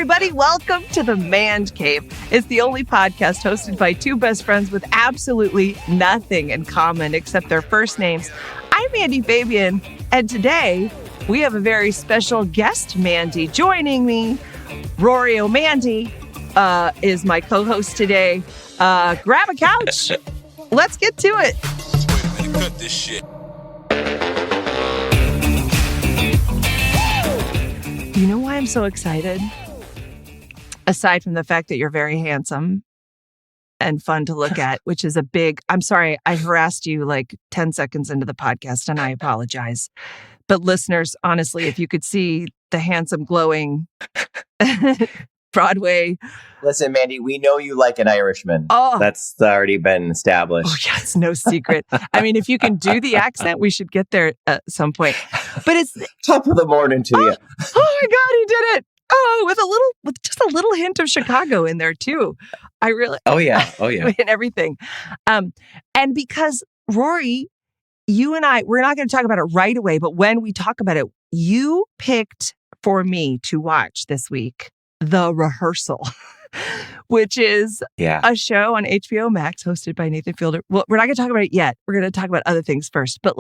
everybody. Welcome to the Mandcave. It's the only podcast hosted by two best friends with absolutely nothing in common except their first names. I'm Mandy Fabian, and today we have a very special guest, Mandy, joining me. Rory O'Malley is my co-host today. Grab a couch. Let's get to it. Wait a minute, cut this shit. You know why I'm so excited? Aside from the fact that you're very handsome and fun to look at, which is a big, I'm sorry, I harassed you like 10 seconds into the podcast and I apologize. But listeners, honestly, if you could see the handsome, glowing Broadway. Listen, Mandy, we know you like an Irishman. Oh. That's already been established. Oh, yeah, it's no secret. I mean, if you can do the accent, we should get there at some point. But it's top of the morning to you. Oh my God, he did it. Oh, with just a little hint of Chicago in there too. I really. Oh yeah. And everything. And because Rory, you and I, we're not going to talk about it right away, but when we talk about it, you picked for me to watch this week The Rehearsal, which is a show on HBO Max hosted by Nathan Fielder. Well, we're not going to talk about it yet. We're going to talk about other things first. But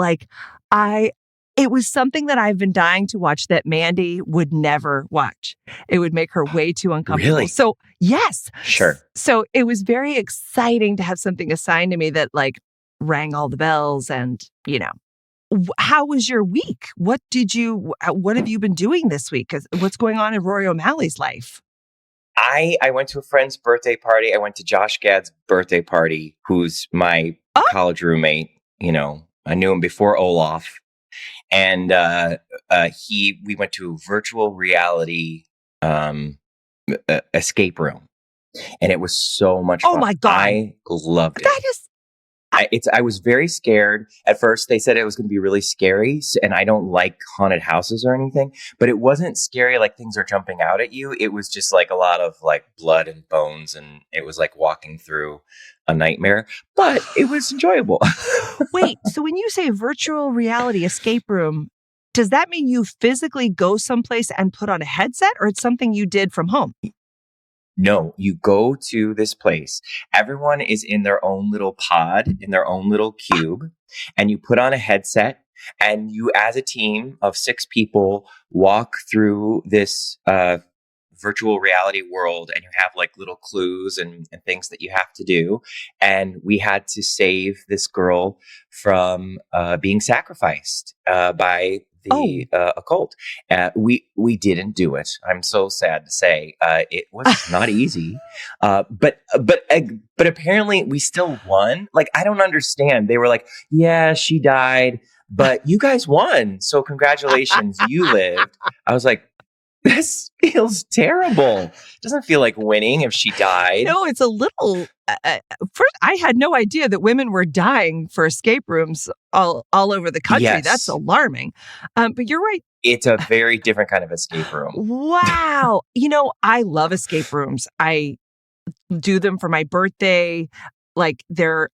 it was something that I've been dying to watch that Mandy would never watch. It would make her way too uncomfortable. Really? So, yes. Sure. So it was very exciting to have something assigned to me that like rang all the bells. And, you know, how was your week? What have you been doing this week? 'Cause what's going on in Rory O'Malley's life? I went to a friend's birthday party. I went to Josh Gad's birthday party, who's my college roommate. You know, I knew him before Olaf. And we went to a virtual reality escape room, and it was so much fun. Oh my God. I loved it. I was very scared. At first, they said it was going to be really scary, and I don't like haunted houses or anything, but it wasn't scary like things are jumping out at you. It was just like a lot of like blood and bones, and it was like walking through a nightmare, but it was enjoyable. Wait, so when you say virtual reality escape room, does that mean you physically go someplace and put on a headset, or it's something you did from home? No, you go to this place. Everyone is in their own little pod, in their own little cube, and you put on a headset, and you, as a team of 6 people, walk through this virtual reality world, and you have like little clues and things that you have to do. And we had to save this girl from being sacrificed by the occult. We didn't do it. I'm so sad to say. It was not easy. But apparently we still won. Like, I don't understand. They were like, yeah, she died, but you guys won. So congratulations, you lived. I was like, this feels terrible. It doesn't feel like winning if she died. No, it's a little... first, I had no idea that women were dying for escape rooms all over the country. Yes. That's alarming. But you're right. It's a very different kind of escape room. Wow. You know, I love escape rooms. I do them for my birthday. Like the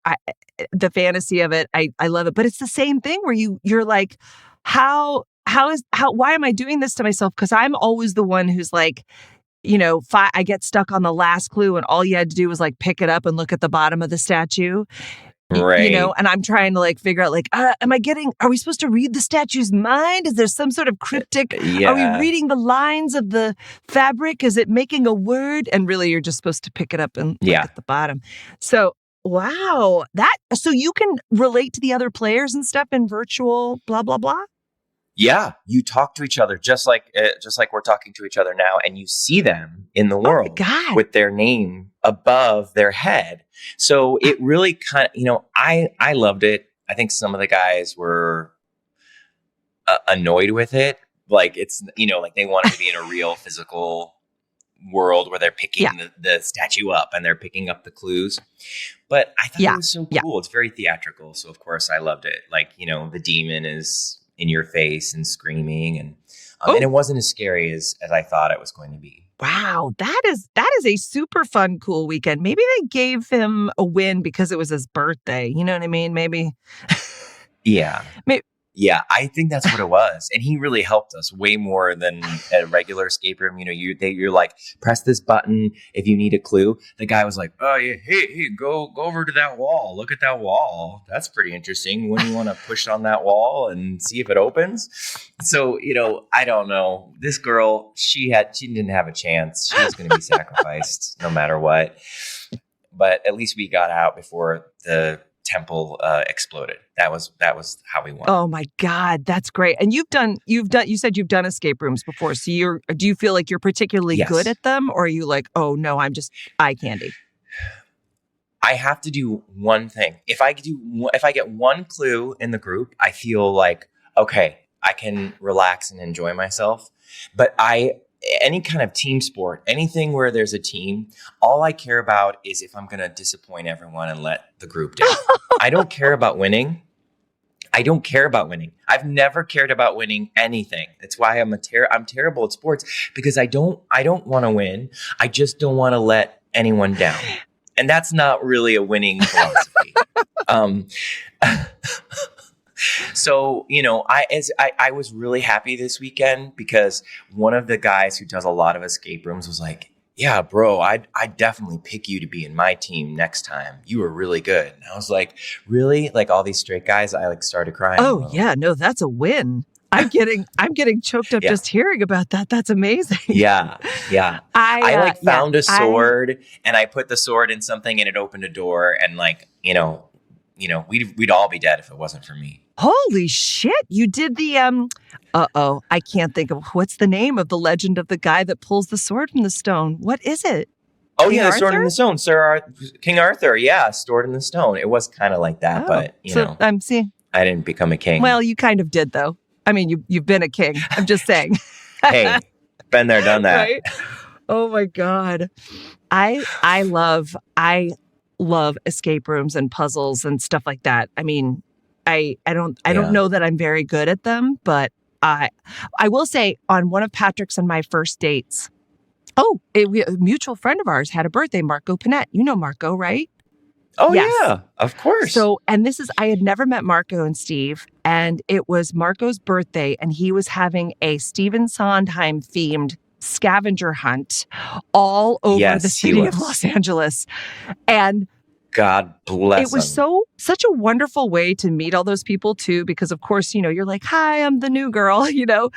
fantasy of it, I love it. But it's the same thing where you're like, why am I doing this to myself? Because I'm always the one who's like, you know, I get stuck on the last clue and all you had to do was like pick it up and look at the bottom of the statue. Right. You know, and I'm trying to like figure out like, are we supposed to read the statue's mind? Is there some sort of cryptic? Yeah. Are we reading the lines of the fabric? Is it making a word? And really you're just supposed to pick it up and look at the bottom. So, wow. So you can relate to the other players and stuff in virtual blah, blah, blah? Yeah, you talk to each other just like we're talking to each other now, and you see them in the world with their name above their head. So it really kind of, you know, I loved it. I think some of the guys were annoyed with it. Like it's, you know, like they wanted to be in a real physical world where they're picking the statue up and they're picking up the clues. But I thought it was so cool. It's very theatrical. So of course I loved it. Like, you know, the demon is in your face and screaming, and it wasn't as scary as I thought it was going to be. Wow, that is a super fun, cool weekend. Maybe they gave him a win because it was his birthday. You know what I mean? Maybe. Yeah. Yeah, I think that's what it was. And he really helped us way more than a regular escape room. You know, you're like, press this button if you need a clue. The guy was like, oh, yeah, hey, go over to that wall. Look at that wall. That's pretty interesting. When you want to push on that wall and see if it opens. So, you know, I don't know. This girl, she didn't have a chance. She was going to be sacrificed no matter what. But at least we got out before the temple exploded. That was how we won. Oh my God, that's great. And you said you've done escape rooms before. So do you feel like you're particularly good at them, or are you like, oh no, I'm just eye candy? I have to do one thing. If I get one clue in the group, I feel like, okay, I can relax and enjoy myself. But any kind of team sport, anything where there's a team, all I care about is if I'm going to disappoint everyone and let the group down. I don't care about winning. I've never cared about winning anything. That's why I'm terrible at sports, because I don't want to win. I just don't want to let anyone down. And that's not really a winning philosophy. So, you know, I was really happy this weekend because one of the guys who does a lot of escape rooms was like, yeah, bro, I'd definitely pick you to be in my team next time. You were really good. And I was like, really? Like all these straight guys, I like started crying. Oh, yeah, no, that's a win. I'm getting choked up just hearing about that. That's amazing. Yeah. I found a sword and I put the sword in something and it opened a door, and like, you know, we'd all be dead if it wasn't for me. Holy shit. You did the, I can't think of, what's the name of the legend of the guy that pulls the sword from the stone? What is it? Oh, King Arthur? The sword in the stone. King Arthur. Yeah. Sword in the stone. It was kind of like that, but you know, I'm seeing. I didn't become a king. Well, you kind of did though. I mean, you've been a king. I'm just saying. Hey, been there, done that. Right? Oh my God. I love escape rooms and puzzles and stuff like that. I mean, I don't know that I'm very good at them, but I will say on one of Patrick's and my first dates, a mutual friend of ours had a birthday, Marco Panette. You know Marco, right? Oh, yes. Yeah, of course. So, and I had never met Marco and Steve, and it was Marco's birthday, and he was having a Stephen Sondheim themed scavenger hunt all over the city of Los Angeles. And God bless it was such a wonderful way to meet all those people too, because of course, you know, you're like, hi, I'm the new girl, you know,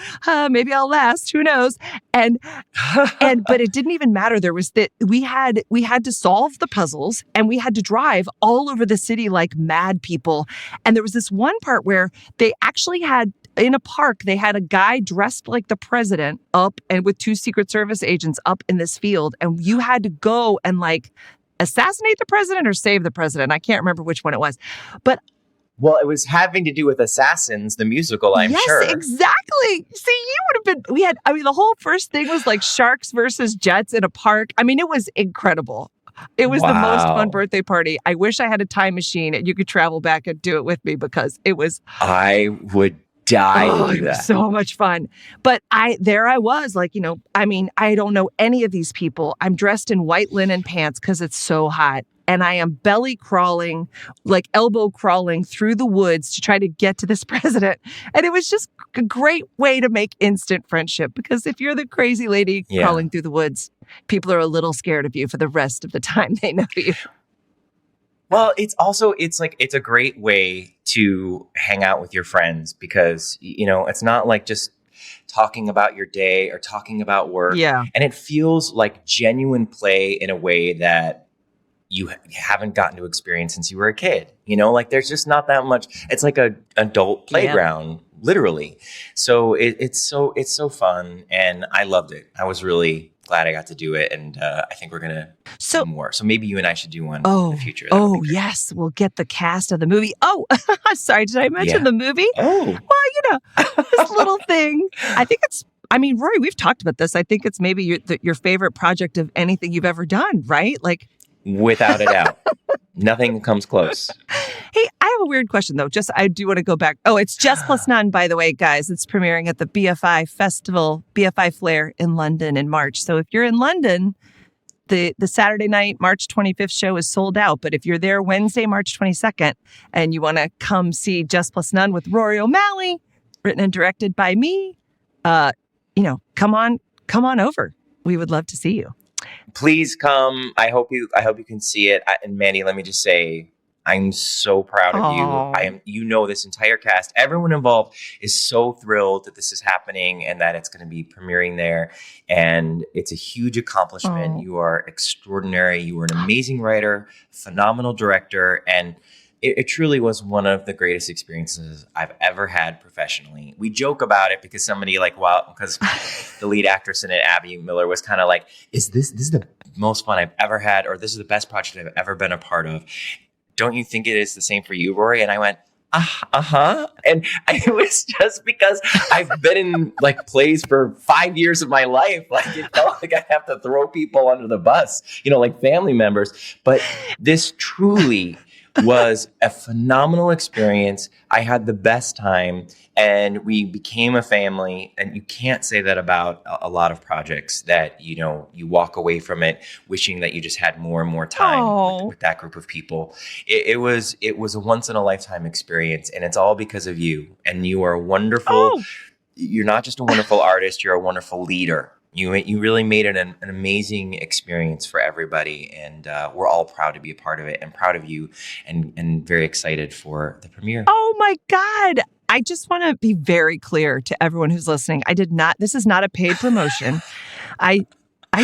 maybe I'll last, who knows? But it didn't even matter. There was that we had to solve the puzzles and we had to drive all over the city like mad people. And there was this one part where they actually had, in a park, they had a guy dressed like the president up and with 2 Secret Service agents up in this field. And you had to go and like assassinate the president or save the president. I can't remember which one it was. But well, it was having to do with Assassins, the musical, I'm sure. Yes, exactly. See, you would have been, the whole first thing was like sharks versus jets in a park. I mean, it was incredible. It was the most fun birthday party. I wish I had a time machine and you could travel back and do it with me, because it was... I would die to do that. So much fun. But I was like, you know, I mean, I don't know any of these people. I'm dressed in white linen pants because it's so hot. And I am belly crawling, like elbow crawling through the woods to try to get to this president. And it was just a great way to make instant friendship, because if you're the crazy lady crawling through the woods, people are a little scared of you for the rest of the time they know you. Well, it's a great way to hang out with your friends, because, you know, it's not like just talking about your day or talking about work. Yeah. And it feels like genuine play in a way that you haven't gotten to experience since you were a kid. You know, like there's just not that much. It's like a adult playground, literally. So it's so fun, and I loved it. I was really glad I got to do it, and I think we're gonna do more. So maybe you and I should do one in the future. Yes, we'll get the cast of the movie. Oh, sorry, did I mention the movie? Oh, well, you know, this little thing. I think it's. I mean, Rory, we've talked about this. I think it's maybe your favorite project of anything you've ever done, right? Like, without a doubt. Nothing comes close. Hey, I have a weird question, though. I do want to go back. Oh, it's Jess Plus None, by the way, guys. It's premiering at the BFI Festival, BFI Flair in London in March. So if you're in London, the Saturday night, March 25th show is sold out. But if you're there Wednesday, March 22nd, and you want to come see Jess Plus None with Rory O'Malley, written and directed by me, come on over. We would love to see you. Please come. I hope you can see it. And Mandy, let me just say, I'm so proud of you. This entire cast, everyone involved is so thrilled that this is happening and that it's going to be premiering there. And it's a huge accomplishment. You are extraordinary. You are an amazing writer, phenomenal director, and it truly was one of the greatest experiences I've ever had professionally. We joke about it because because the lead actress in it, Abby Miller, was kind of like, this is the most fun I've ever had, or this is the best project I've ever been a part of. Don't you think it is the same for you, Rory? And I went, uh-huh. And it was just because I've been in plays for 5 years of my life. It felt like I have to throw people under the bus, like family members. But this truly was a phenomenal experience. I had the best time, and we became a family. And you can't say that about a lot of projects that, you walk away from it wishing that you just had more and more time with that group of people. It was a once in a lifetime experience, and it's all because of you. And you are wonderful. You're not just a wonderful artist, you're a wonderful leader. You really made it an amazing experience for everybody, and we're all proud to be a part of it, and proud of you, and very excited for the premiere. Oh my God. I just want to be very clear to everyone who's listening. This is not a paid promotion. I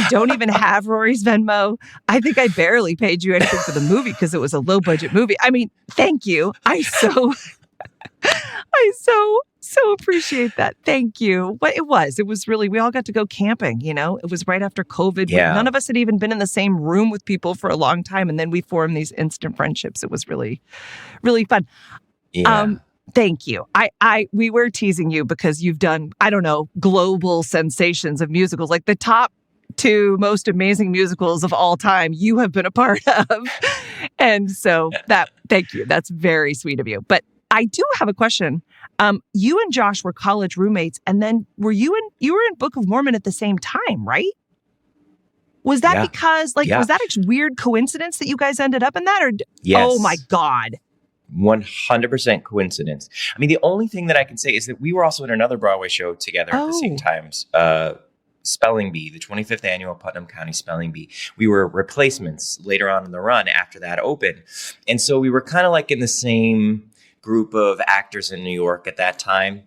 don't even have Rory's Venmo. I think I barely paid you anything for the movie because it was a low budget movie. I mean, thank you. I so appreciate that. Thank you. But it was really, we all got to go camping, it was right after COVID. Yeah. None of us had even been in the same room with people for a long time. And then we formed these instant friendships. It was really, really fun. Yeah. Thank you. We were teasing you because you've done, global sensations of musicals, like the top 2 most amazing musicals of all time you have been a part of. And so thank you. That's very sweet of you. But I do have a question. You and Josh were college roommates, and then were you in Book of Mormon at the same time, right? Was that because was that a weird coincidence that you guys ended up in that, or yes. Oh my God. 100% coincidence. I mean, the only thing that I can say is that we were also in another Broadway show together at the same times. Spelling Bee, the 25th annual Putnam County Spelling Bee. We were replacements later on in the run after that opened. And so we were kind of in the same group of actors in New York at that time.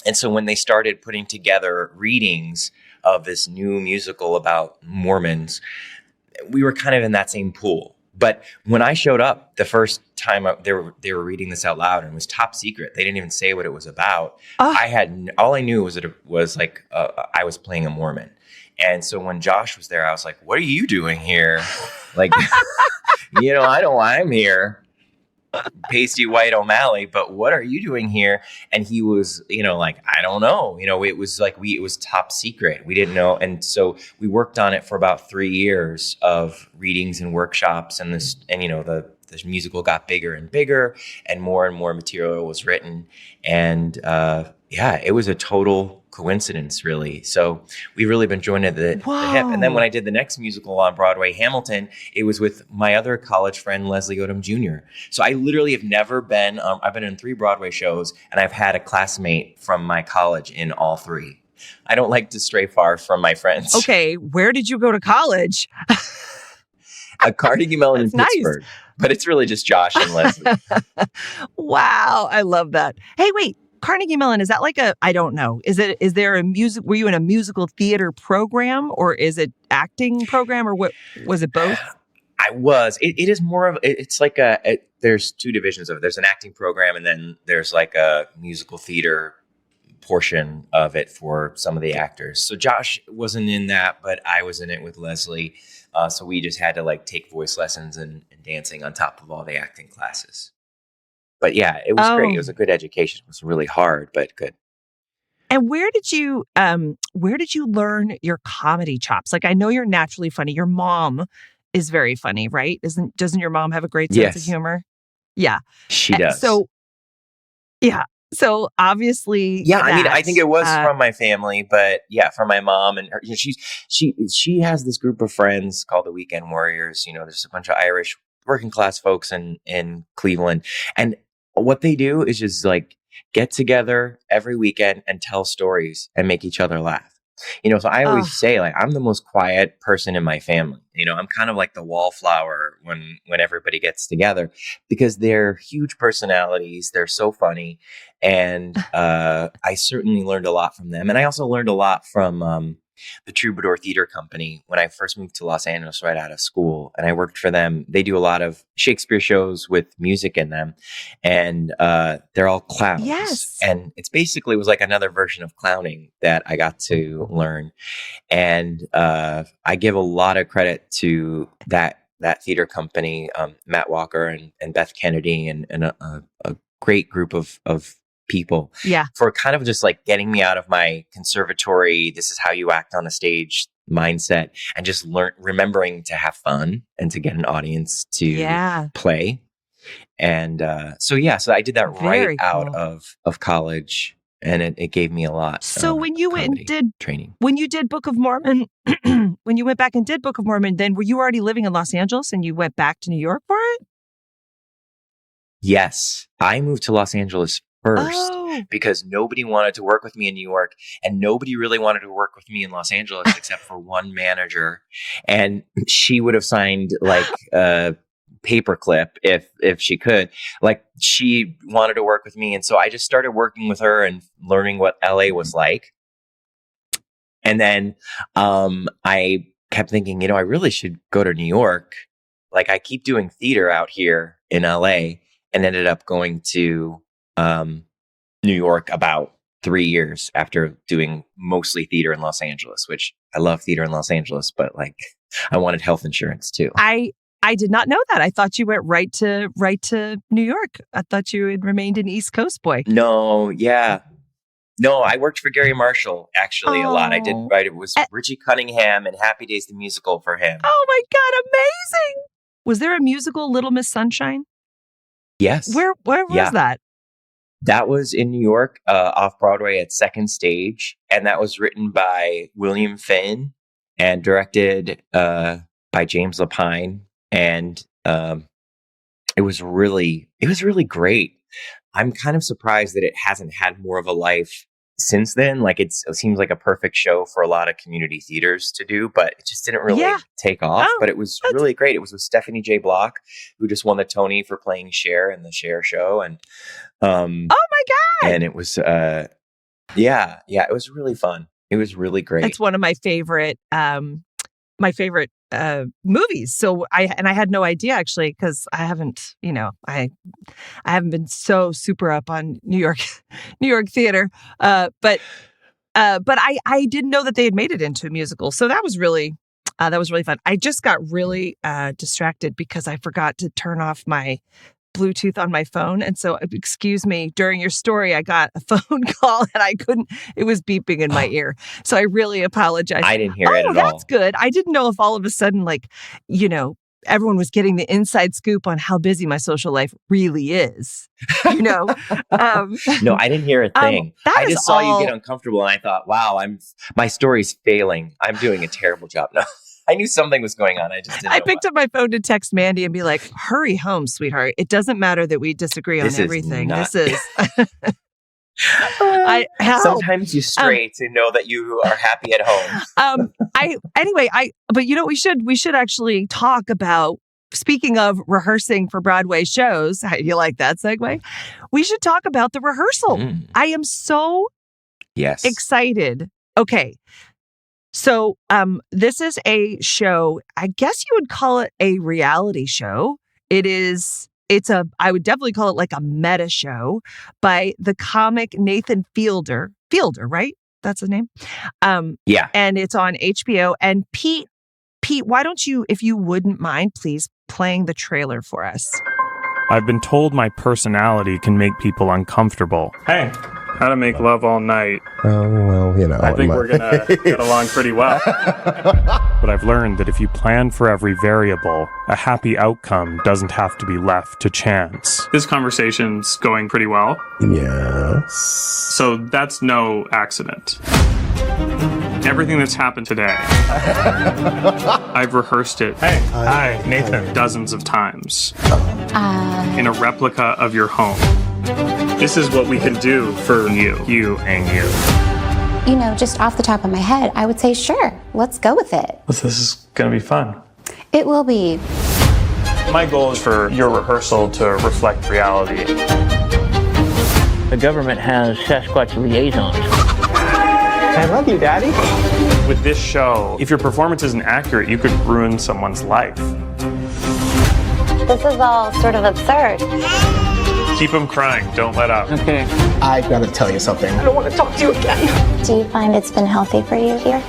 And so when they started putting together readings of this new musical about Mormons, we were kind of in that same pool. But when I showed up the first time, they were reading this out loud, and it was top secret. They didn't even say what it was about. All I knew was that it was I was playing a Mormon. And so when Josh was there, I was like, "What are you doing here?" I know why I'm here. Pasty white O'Malley, but what are you doing here? And he was, I don't know. It was it was top secret. We didn't know. And so we worked on it for about 3 years of readings and workshops, and the musical got bigger and bigger, and more material was written. And it was a total coincidence, really. So we've really been joined at the hip. And then when I did the next musical on Broadway, Hamilton, it was with my other college friend, Leslie Odom Jr. So I literally have never been, I've been in 3 Broadway shows, and I've had a classmate from my college in all 3. I don't like to stray far from my friends. Okay, where did you go to college? At Carnegie Mellon in Pittsburgh. Nice. But it's really just Josh and Leslie. Wow, I love that. Hey, wait. Carnegie Mellon, is that I don't know. Were you in a musical theater program, or is it acting program, or what was it, both? I was. It is more of, it's there's 2 divisions of it. There's an acting program, and then there's a musical theater portion of it for some of the actors. So Josh wasn't in that, but I was in it with Leslie. So we just had to take voice lessons and dancing on top of all the acting classes. But yeah, it was great. It was a good education. It was really hard, but good. And where did you learn your comedy chops? I know you're naturally funny. Your mom is very funny, right? Doesn't your mom have a great sense of humor? Yeah. She does. So, yeah. So obviously, Yeah, I mean, that, I think it was from my family, but yeah, from my mom and her. She has this group of friends called the Weekend Warriors. There's a bunch of Irish working class folks in Cleveland, and what they do is just like get together every weekend and tell stories and make each other laugh. So I always say, like, I'm the most quiet person in my family. I'm kind of like the wallflower when everybody gets together, because they're huge personalities. They're so funny. And I certainly learned a lot from them. And I also learned a lot from the Troubadour Theater Company when I first moved to Los Angeles right out of school. And I worked for them. They do a lot of Shakespeare shows with music in them. And they're all clowns. Yes. And it was like another version of clowning that I got to learn. And I give a lot of credit to that theater company, Matt Walker and Beth Kennedy and a great group of people, for kind of just like getting me out of my conservatory, this is how you act on a stage mindset, and just remembering to have fun and to get an audience to play. And so I did that right out of college, and it gave me a lot. So when you went and did training, when you did Book of Mormon, when you went back and did Book of Mormon, then were you already living in Los Angeles and you went back to New York for it? Yes, I moved to Los Angeles first because nobody wanted to work with me in New York, and nobody really wanted to work with me in Los Angeles except for one manager, and she would have signed like a paperclip if she could. Like, she wanted to work with me, and so I just started working with her and learning what LA was like. And then I kept thinking, I really should go to New York. Like, I keep doing theater out here in LA, and ended up going to New York about 3 years after doing mostly theater in Los Angeles, which I love theater in Los Angeles, but like, I wanted health insurance too. I did not know that. I thought you went right to New York. I thought you had remained an East Coast boy. No, I worked for Gary Marshall actually a lot. I did write. It was Richie Cunningham and Happy Days the musical for him. Oh my God, amazing! Was there a musical, Little Miss Sunshine? Yes. Where was that? That was in New York, off Broadway at Second Stage, and that was written by William Finn and directed by James Lapine, and it was really great. I'm kind of surprised that it hasn't had more of a life since then. Like, it seems like a perfect show for a lot of community theaters to do, but it just didn't really take off. But it was really great. It was with Stephanie J. Block, who just won the Tony for playing Cher in the Cher show. And oh my God! And it was it was really fun. It was really great. It's one of my favorite movies. So I had no idea, actually, because I haven't, I haven't been so super up on New York theater. But I didn't know that they had made it into a musical. So that was really fun. I just got really distracted because I forgot to turn off my Bluetooth on my phone. And so, excuse me, during your story, I got a phone call and it was beeping in my ear. So I really apologize. I didn't hear it at all. That's good. I didn't know if all of a sudden, like, everyone was getting the inside scoop on how busy my social life really is. No, I didn't hear a thing. I just saw you get uncomfortable and I thought, wow, my story's failing. I'm doing a terrible job. No. I knew something was going on. I picked up my phone to text Mandy and be like, hurry home, sweetheart. It doesn't matter that we disagree on everything. This is... Sometimes you stray to know that you are happy at home. But we should actually talk about, speaking of rehearsing for Broadway shows. You like that segue? We should talk about the rehearsal. I am so excited. Okay. So this is a show, I guess you would call it a reality show. I would definitely call it like a meta show by the comic Nathan Fielder, right? That's his name. And it's on HBO. And Pete, why don't you, if you wouldn't mind, please playing the trailer for us. I've been told my personality can make people uncomfortable. Hey. How to make love all night. Oh, well, I think we're going to get along pretty well. But I've learned that if you plan for every variable, a happy outcome doesn't have to be left to chance. This conversation's going pretty well. Yes. So that's no accident. Everything that's happened today, I've rehearsed it. Hey, hi, Nathan. Dozens of times. In a replica of your home. This is what we can do for you and you. You know, just off the top of my head, I would say, sure, let's go with it. This is going to be fun. It will be. My goal is for your rehearsal to reflect reality. The government has Sasquatch liaisons. I love you, Daddy. With this show, if your performance isn't accurate, you could ruin someone's life. This is all sort of absurd. Keep them crying. Don't let up. Okay. I gotta tell you something. I don't want to talk to you again. Do you find it's been healthy for you here?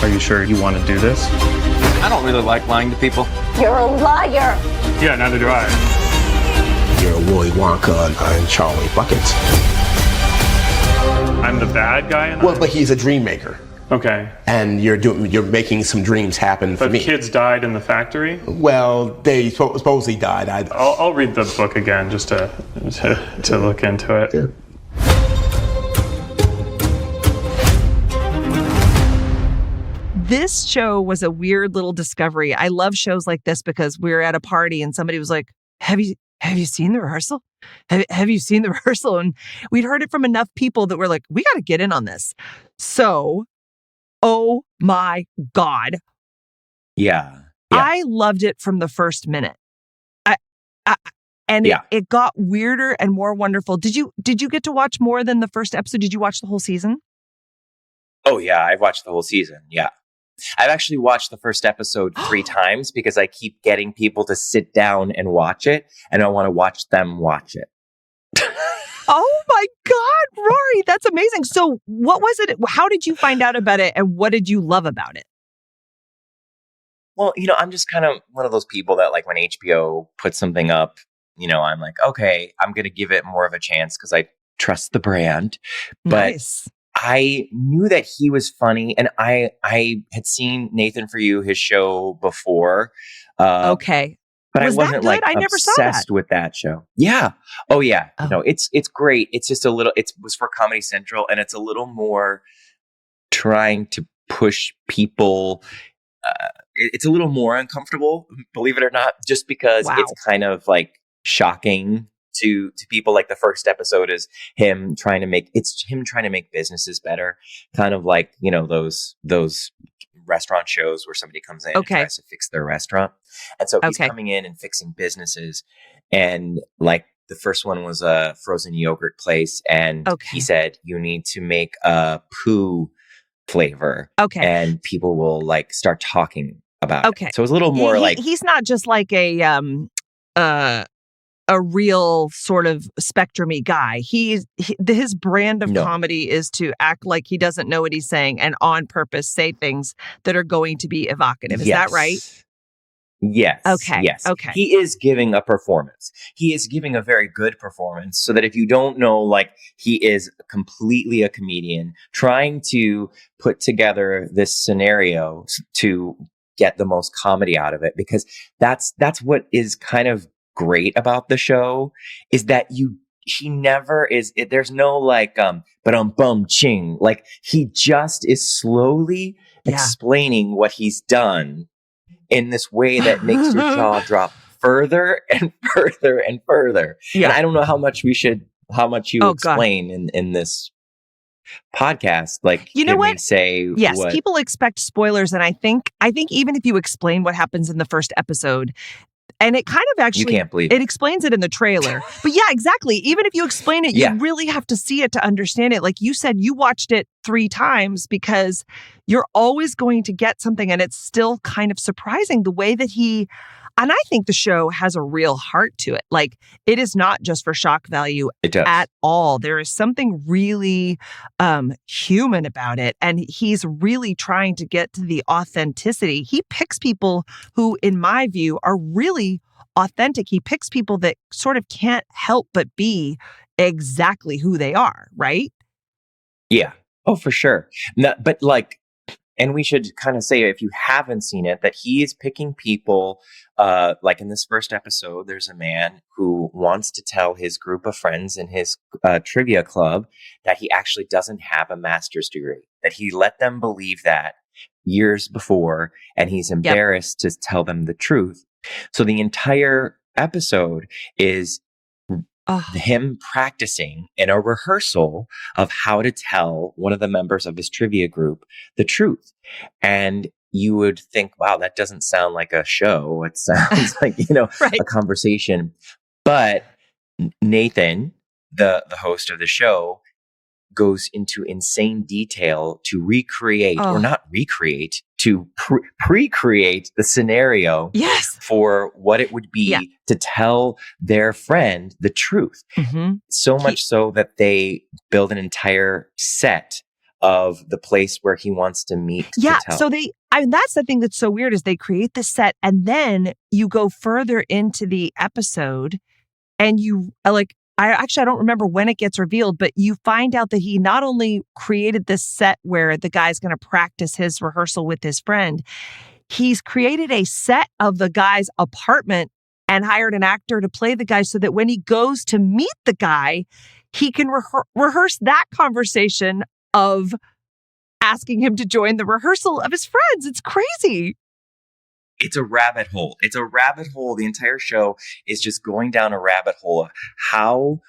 Are you sure you want to do this? I don't really like lying to people. You're a liar. Yeah, neither do I. You're Willy Wonka and I'm Charlie Buckets. I'm the bad guy in that? Well, but he's a dream maker. Okay. And you're making some dreams happen for But me. kids died in the factory? Well, they supposedly died. I'll read the book again just to look into it. Sure. This show was a weird little discovery. I love shows like this because we were at a party and somebody was like, have you seen the rehearsal? Have you seen the rehearsal? And we'd heard it from enough people that we're like, we got to get in on this. So, oh my God. Yeah. I loved it from the first minute. It got weirder and more wonderful. Did you get to watch more than the first episode? Did you watch the whole season? Oh, yeah. I've watched the whole season. Yeah. I've actually watched the first episode 3 times because I keep getting people to sit down and watch it, and I want to watch them watch it. Oh my God, Rory, that's amazing. So what was it? How did you find out about it, and what did you love about it? Well, I'm just kind of one of those people that, like, when HBO puts something up, I'm like, okay, I'm going to give it more of a chance because I trust the brand. But Nice. I knew that he was funny, and I had seen Nathan For You, his show, before. Okay. But Was I that wasn't good? like I never saw that. obsessed with that show. Yeah. Oh yeah. Oh. It's great. It's just a little. It was for Comedy Central, and it's a little more trying to push people. It's a little more uncomfortable, believe it or not, just because Wow. it's kind of like shocking to people. Like the first episode is him trying to make businesses better, kind of like those restaurant shows where somebody comes in and tries to fix their restaurant. And so he's coming in and fixing businesses. And like the first one was a frozen yogurt place. And he said, you need to make a poo flavor. Okay. And people will like start talking about it. So it's a little more he's not just like a real sort of spectrum-y guy. His brand of comedy is to act like he doesn't know what he's saying and on purpose say things that are going to be evocative. Is that right? Yes. Okay. Yes. Okay. He is giving a performance. He is giving a very good performance, so that if you don't know, like, he is completely a comedian trying to put together this scenario to get the most comedy out of it, because that's what is kind of great about the show, is that he never is, there's no like bum ching, like he just is slowly explaining what he's done in this way that makes your jaw drop further and further and further. And I don't know how much you explain in this podcast. Like, you know what? We say yes, what? People expect spoilers, and I think even if you explain what happens in the first episode, and it kind of actually, you can't believe it explains it in the trailer. But yeah, exactly. Even if you explain it, you really have to see it to understand it. Like you said, you watched it 3 times because you're always going to get something. And it's still kind of surprising the way that and I think the show has a real heart to it. Like, it is not just for shock value at all. There is something really human about it. And he's really trying to get to the authenticity. He picks people who, in my view, are really authentic. He picks people that sort of can't help but be exactly who they are, right? Yeah. Oh, for sure. No, but like, And we should kind of say, if you haven't seen it, that he is picking people, like in this first episode, there's a man who wants to tell his group of friends in his trivia club that he actually doesn't have a master's degree, that he let them believe that years before, and he's embarrassed to tell them the truth. So the entire episode is him practicing in a rehearsal of how to tell one of the members of his trivia group the truth. And you would think, wow, that doesn't sound like a show. It sounds like, Right. a conversation. But Nathan, the host of the show, goes into insane detail to recreate, or not recreate, to pre-create the scenario for what it would be to tell their friend the truth. So much so that they build an entire set of the place where he wants to meet. Yeah. To tell. So that's the thing that's so weird, is they create this set, and then you go further into the episode and you I don't remember when it gets revealed, but you find out that he not only created this set where the guy's going to practice his rehearsal with his friend, he's created a set of the guy's apartment and hired an actor to play the guy so that when he goes to meet the guy, he can rehearse that conversation of asking him to join the rehearsal of his friends. It's crazy. It's a rabbit hole. It's a rabbit hole. The entire show is just going down a rabbit hole of how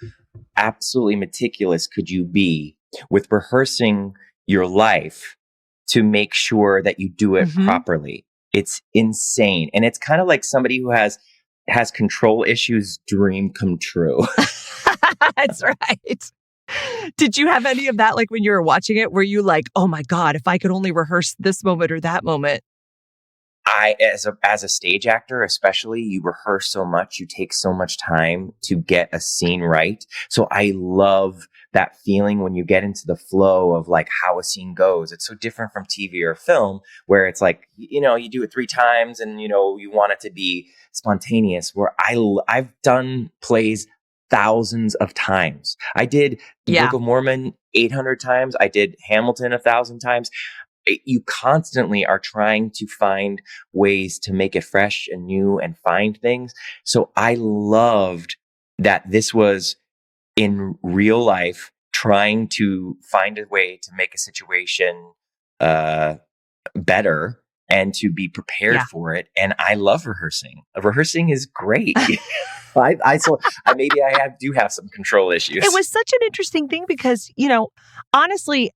absolutely meticulous could you be with rehearsing your life to make sure that you do it properly. It's insane. And it's kind of like somebody who has control issues dream come true. That's right. Did you have any of that, like when you were watching it? Were you like, oh my God, if I could only rehearse this moment or that moment? As a stage actor, especially, you rehearse so much, you take so much time to get a scene right. So I love that feeling when you get into the flow of like how a scene goes. It's so different from TV or film, where it's like, you do it 3 times and, you want it to be spontaneous, where I've done plays thousands of times. I did the Book of Mormon 800 times. I did Hamilton 1,000 times. You constantly are trying to find ways to make it fresh and new and find things. So I loved that this was in real life, trying to find a way to make a situation better and to be prepared for it. And I love rehearsing. Rehearsing is great. Maybe I do have some control issues. It was such an interesting thing because, honestly,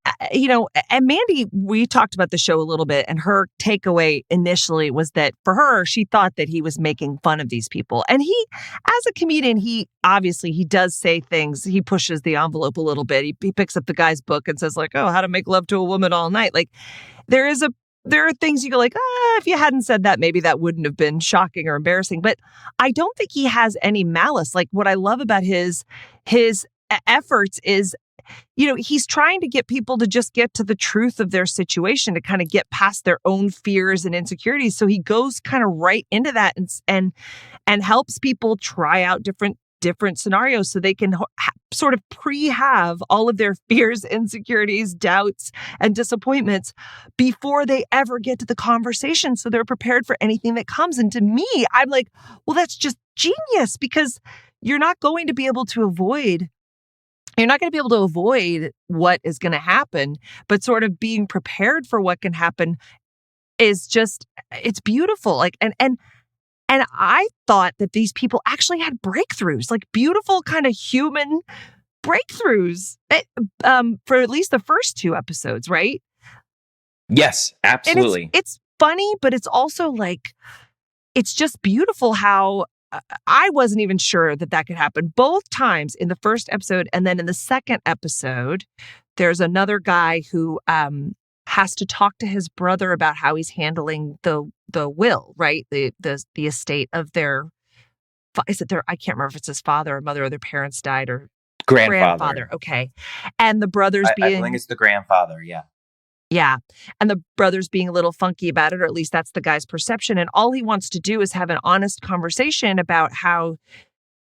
and Mandy, we talked about the show a little bit, and her takeaway initially was that for her, she thought that he was making fun of these people. And he, as a comedian, he does say things. He pushes the envelope a little bit. He picks up the guy's book and says like, oh, how to make love to a woman all night. Like there are things you go like, if you hadn't said that, maybe that wouldn't have been shocking or embarrassing. But I don't think he has any malice. Like what I love about his efforts is, he's trying to get people to just get to the truth of their situation, to kind of get past their own fears and insecurities. So he goes kind of right into that and helps people try out different scenarios so they can sort of have all of their fears, insecurities, doubts, and disappointments before they ever get to the conversation. So they're prepared for anything that comes. And to me, I'm like, well, that's just genius, because you're not going to be able to avoid what is going to happen, but sort of being prepared for what can happen is just, it's beautiful. Like, and I thought that these people actually had breakthroughs, like beautiful kind of human breakthroughs, for at least the first 2 episodes, right? Yes, absolutely. And it's funny, but it's also like, it's just beautiful how I wasn't even sure that could happen. Both times in the first episode and then in the second episode, there's another guy who has to talk to his brother about how he's handling the will, right? The estate of their, is it their, I can't remember if it's his father or mother or their parents died or grandfather. Okay. And the brothers I think it's the grandfather. Yeah. Yeah. And the brother's being a little funky about it, or at least that's the guy's perception. And all he wants to do is have an honest conversation about how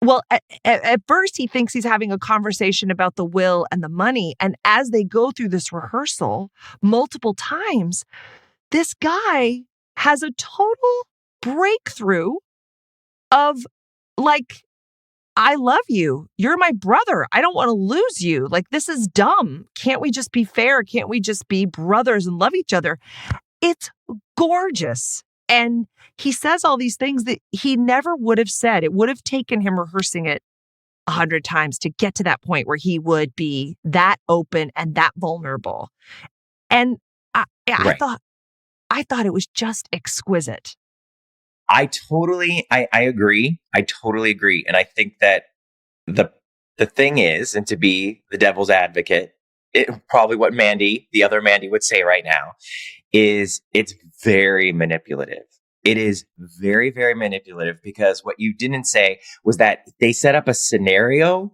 Well, at first he thinks he's having a conversation about the will and the money. And as they go through this rehearsal multiple times, this guy has a total breakthrough of like, I love you. You're my brother. I don't want to lose you. Like, this is dumb. Can't we just be fair? Can't we just be brothers and love each other? It's gorgeous. And he says all these things that he never would have said. It would have taken him rehearsing it 100 times to get to that point where he would be that open and that vulnerable. And I Right. thought it was just exquisite. I agree. I totally agree. And I think that the thing is, and to be the devil's advocate, probably what the other Mandy would say right now, is it's very manipulative. It is very, very manipulative, because what you didn't say was that they set up a scenario,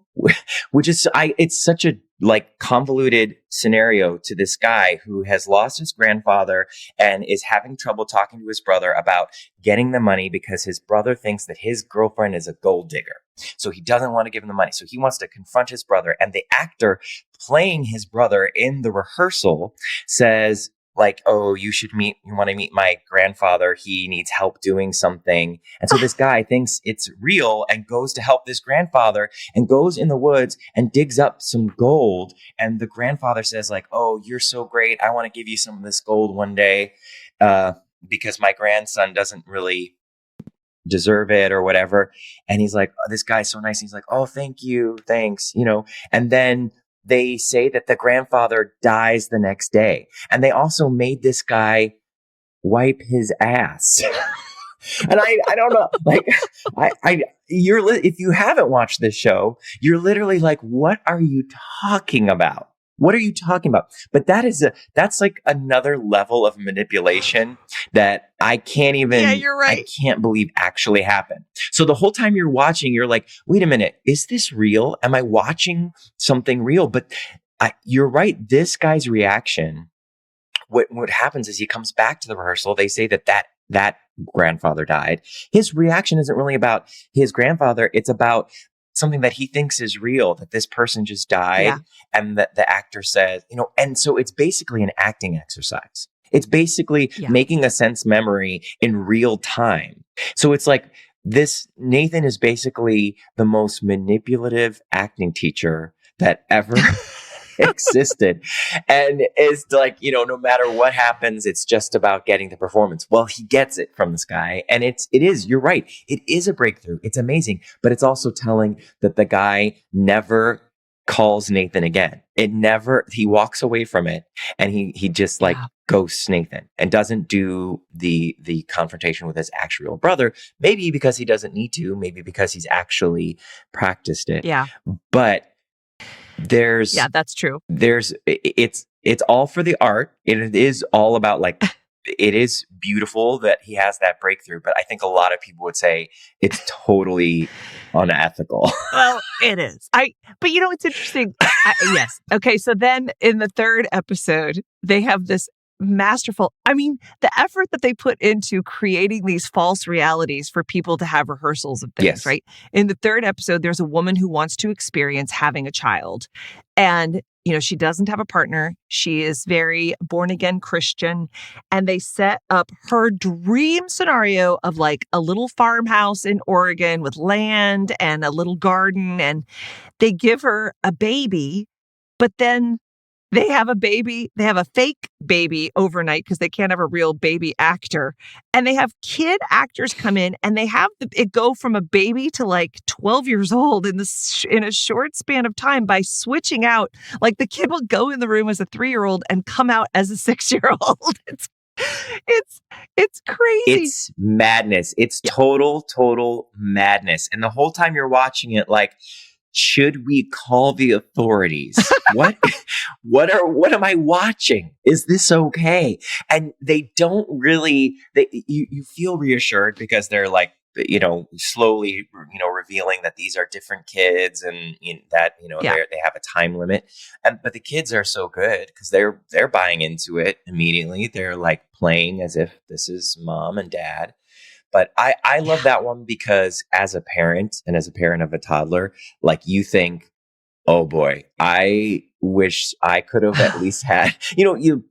which is, it's such a like convoluted scenario to this guy who has lost his grandfather and is having trouble talking to his brother about getting the money because his brother thinks that his girlfriend is a gold digger. So he doesn't want to give him the money. So he wants to confront his brother. And the actor playing his brother in the rehearsal says, like, oh, you want to meet my grandfather. He needs help doing something. And so this guy thinks it's real and goes to help this grandfather and goes in the woods and digs up some gold. And the grandfather says like, oh, you're so great. I want to give you some of this gold one day because my grandson doesn't really deserve it or whatever. And he's like, oh, this guy's so nice. He's like, oh, thank you. Thanks. And then they say that the grandfather dies the next day. And they also made this guy wipe his ass. And I don't know, like, if you haven't watched this show, you're literally like, what are you talking about? What are you talking about? But that's like another level of manipulation that I can't even, Yeah, you're right. I can't believe actually happened. So the whole time you're watching, you're like, wait a minute, is this real? Am I watching something real? But you're right. This guy's reaction, what happens is he comes back to the rehearsal. They say that grandfather died. His reaction isn't really about his grandfather. It's about something that he thinks is real, that this person just died. Yeah. And that the actor says, and so it's basically an acting exercise. It's basically making a sense memory in real time. So it's like Nathan is basically the most manipulative acting teacher that ever existed. And it's like, no matter what happens, it's just about getting the performance. Well, he gets it from this guy. And you're right. It is a breakthrough. It's amazing. But it's also telling that the guy never calls Nathan again. He walks away from it and he just ghosts Nathan and doesn't do the confrontation with his actual brother. Maybe because he doesn't need to, maybe because he's actually practiced it. Yeah. But that's true. It's all for the art. It is all about like, it is beautiful that he has that breakthrough, but I think a lot of people would say it's totally unethical. Well, it is. But it's interesting. Yes. Okay. So then in the third episode, they have this masterful, the effort that they put into creating these false realities for people to have rehearsals of things, Yes. right? In the third episode, there's a woman who wants to experience having a child. And, she doesn't have a partner. She is very born again Christian. And they set up her dream scenario of like a little farmhouse in Oregon with land and a little garden. And they give her a baby, but then they have a baby. They have a fake baby overnight because they can't have a real baby actor. And they have kid actors come in and they have it go from a baby to like 12 years old in a short span of time by switching out. Like the kid will go in the room as a 3-year-old and come out as a 6-year-old. It's crazy. It's madness. It's total madness. And the whole time you're watching it, like, should we call the authorities? What am I watching? Is this okay? And they don't really, you feel reassured because they're like, slowly, revealing that these are different kids and that, they have a time limit. But the kids are so good because they're buying into it immediately. They're like playing as if this is mom and dad. But I love that one because as a parent and as a parent of a toddler, like you think, oh boy, I wish I could have at least had,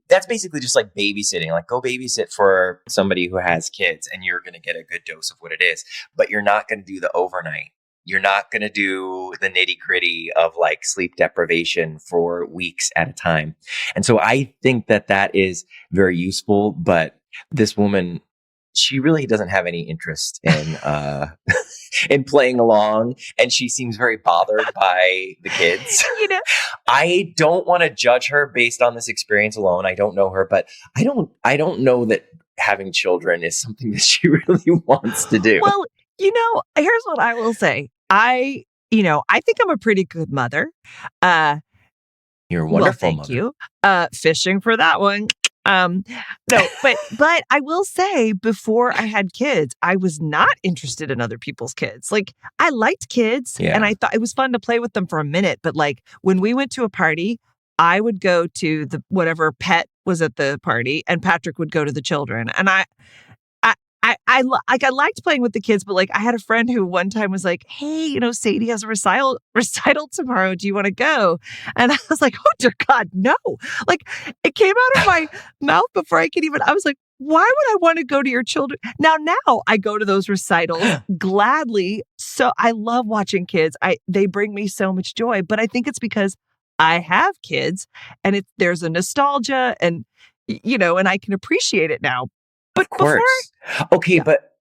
that's basically just like babysitting. Like go babysit for somebody who has kids and you're going to get a good dose of what it is, but you're not going to do the overnight. You're not going to do the nitty gritty of like sleep deprivation for weeks at a time. And so I think that is very useful, but this woman, she really doesn't have any interest in in playing along, and she seems very bothered by the kids. I don't want to judge her based on this experience alone. I don't know her, but I don't know that having children is something that she really wants to do. Well, here's what I will say. I think I'm a pretty good mother. You're a wonderful mother. Thank you. Fishing for that one. No, but I will say before I had kids, I was not interested in other people's kids. Like I liked kids and I thought it was fun to play with them for a minute. But like when we went to a party, I would go to the whatever pet was at the party and Patrick would go to the children. And I liked playing with the kids, but like I had a friend who one time was like, hey, Sadie has a recital tomorrow. Do you want to go? And I was like, oh dear God, no. Like it came out of my mouth before I could I was like, why would I want to go to your children? Now I go to those recitals gladly. So I love watching kids. They bring me so much joy, but I think it's because I have kids and there's a nostalgia and I can appreciate it now. But of course. But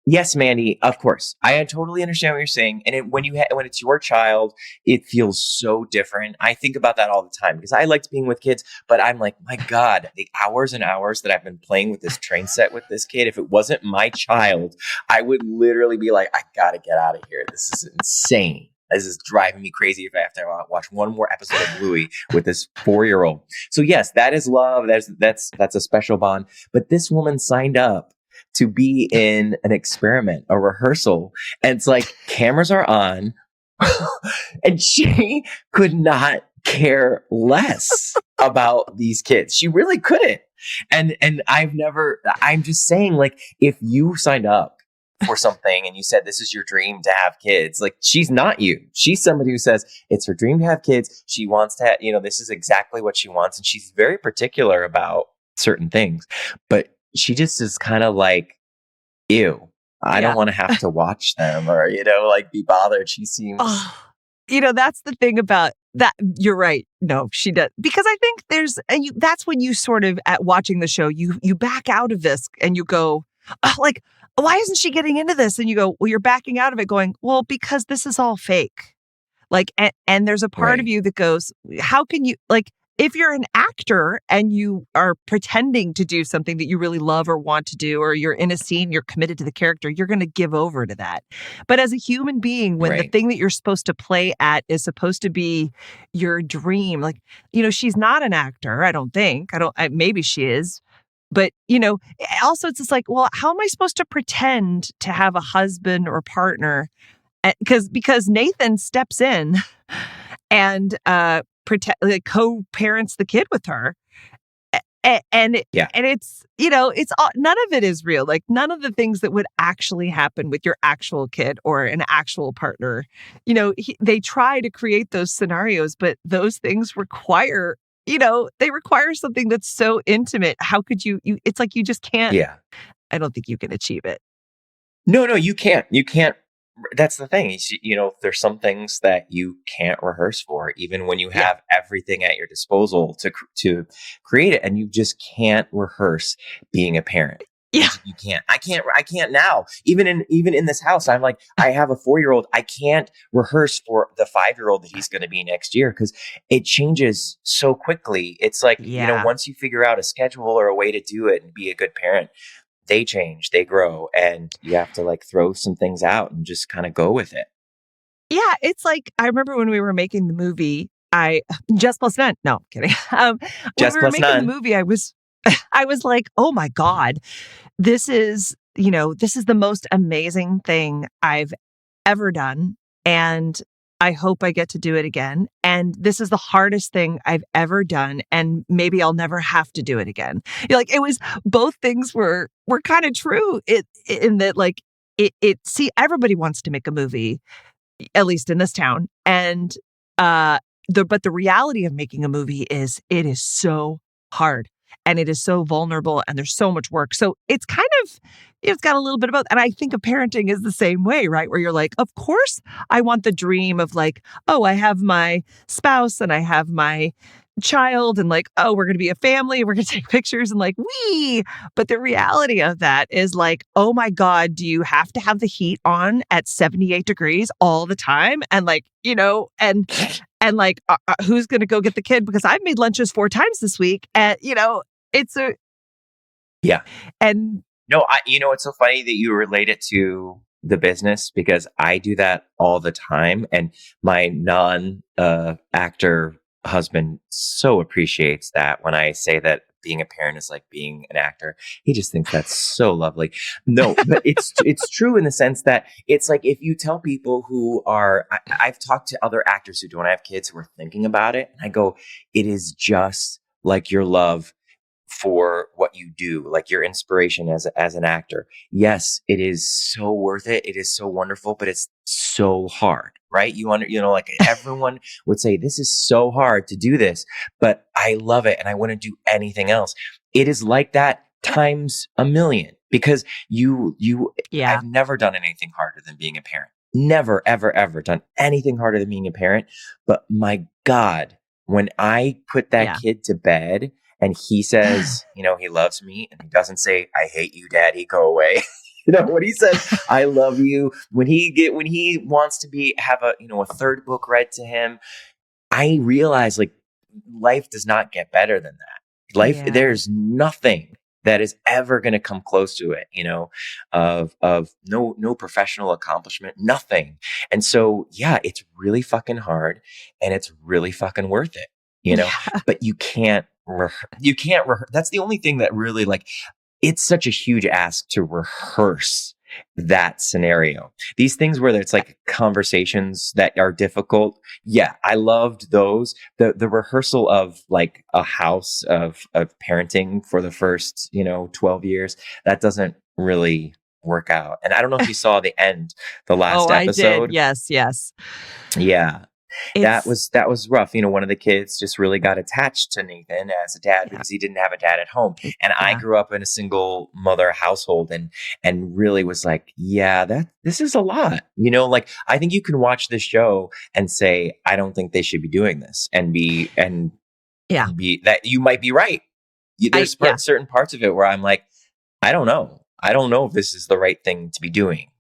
yes, Mandy, of course. I totally understand what you're saying. And when it's your child, it feels so different. I think about that all the time because I liked being with kids, but I'm like, my God, the hours and hours that I've been playing with this train set with this kid, if it wasn't my child, I would literally be like, I got to get out of here. This is insane. This is driving me crazy if I have to watch one more episode of Bluey with this 4-year-old. So yes, that is love. That's a special bond. But this woman signed up to be in an experiment, a rehearsal. And it's like cameras are on and she could not care less about these kids. She really couldn't. And I'm just saying, like, if you signed up for something and you said this is your dream to have kids, like she's not you. She's somebody who says it's her dream to have kids. She wants to have, this is exactly what she wants. And she's very particular about certain things, but she just is kind of like, ew, I don't want to have to watch them or, like be bothered. She seems, that's the thing about that. You're right. No, she does. Because I think that's when you sort of at watching the show, you back out of this and you go like, why isn't she getting into this? And you go, well, you're backing out of it going, well, because this is all fake. Like, and there's a part of you that goes, how can you, like, if you're an actor and you are pretending to do something that you really love or want to do, or you're in a scene, you're committed to the character, you're going to give over to that. But as a human being, when the thing that you're supposed to play at is supposed to be your dream, like, she's not an actor, I don't think. Maybe she is. But, also it's just like, well, how am I supposed to pretend to have a husband or partner? Because Nathan steps in and co-parents the kid with her. And it's, it's all, none of it is real. Like none of the things that would actually happen with your actual kid or an actual partner, they try to create those scenarios, but those things require they require something that's so intimate. How could you it's like you just can't. Yeah. I don't think you can achieve it. No, you can't. You can't. That's the thing. There's some things that you can't rehearse for, even when you have everything at your disposal to create it. And you just can't rehearse being a parent. Yeah. You can't. I can't now. Even in this house, I'm like, I have a 4-year-old. I can't rehearse for the 5-year-old that he's going to be next year because it changes so quickly. It's like, once you figure out a schedule or a way to do it and be a good parent, they change, they grow, and you have to like throw some things out and just kind of go with it. Yeah. It's like, I remember when we were making the movie, Jess Plus None. No, I'm kidding. When Jess we were Plus making None. the movie, I was like, oh my God, this is the most amazing thing I've ever done. And I hope I get to do it again. And this is the hardest thing I've ever done. And maybe I'll never have to do it again. Like, it was, both things were kind of true in that, like, see, everybody wants to make a movie, at least in this town. And, but the reality of making a movie is it is so hard and it is so vulnerable and there's so much work. So it's kind of, it's got a little bit of both. And I think of parenting is the same way, right? Where you're like, of course I want the dream of like, oh, I have my spouse and I have my child and like, oh, we're going to be a family. We're going to take pictures and like, wee. But the reality of that is like, oh my God, do you have to have the heat on at 78 degrees all the time? And like, you know, and like, who's going to go get the kid? Because I've made lunches 4 times this week. And, you know, it's a. Yeah. And no, it's so funny that you relate it to the business because I do that all the time. And my non-actor husband so appreciates that when I say that being a parent is like being an actor. He just thinks that's so lovely. No, but it's true in the sense that it's like if you tell people who are, I've talked to other actors who don't have kids who are thinking about it, and I go, it is just like your love for what you do, like your inspiration as an actor. Yes, it is so worth it. It is so wonderful, but it's so hard, right? Like everyone would say, this is so hard to do this, but I love it and I wouldn't do anything else. It is like that times a million because I've never done anything harder than being a parent. Never, ever, ever done anything harder than being a parent. But my God, when I put that kid to bed, and he says, you know, he loves me, and he doesn't say, I hate you, Daddy, go away. You know, when he says, I love you, when he wants to have a third book read to him, I realize like life does not get better than that. There's nothing that is ever going to come close to it, you know, of no professional accomplishment, nothing. And so, yeah, it's really fucking hard and it's really fucking worth it, you know, but you can't that's the only thing that really like, it's such a huge ask to rehearse that scenario. These things where it's like conversations that are difficult. Yeah, I loved those. The rehearsal of like a house of parenting for the first, 12 years, that doesn't really work out. And I don't know if you saw the last episode. I did. Yes. Yeah. That was rough. One of the kids just really got attached to Nathan as a dad because he didn't have a dad at home. And I grew up in a single mother household and really was like, this is a lot. Like I think you can watch this show and say, I don't think they should be doing this and be that you might be right. There's certain parts of it where I'm like, I don't know. I don't know if this is the right thing to be doing.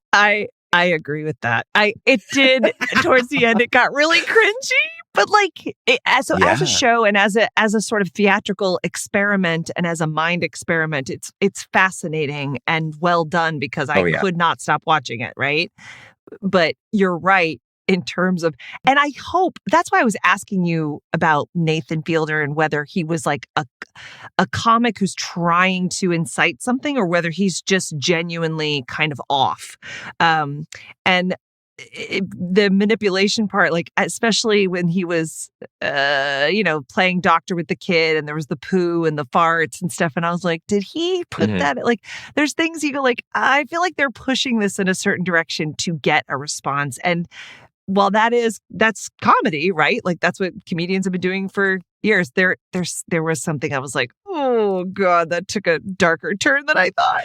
I agree with that. It did towards the end. It got really cringy, but like as a show and as a sort of theatrical experiment and as a mind experiment, it's fascinating and well done because I could not stop watching it. Right, but you're right in terms of, and I hope that's why I was asking you about Nathan Fielder and whether he was like a comic who's trying to incite something or whether he's just genuinely kind of off. And the manipulation part, like, especially when he was, playing doctor with the kid and there was the poo and the farts and stuff. And I was like, did he put that? Like, there's things you go like, I feel like they're pushing this in a certain direction to get a response. And while that's comedy, right? Like that's what comedians have been doing for years. There was something I was like, oh God, that took a darker turn than I thought.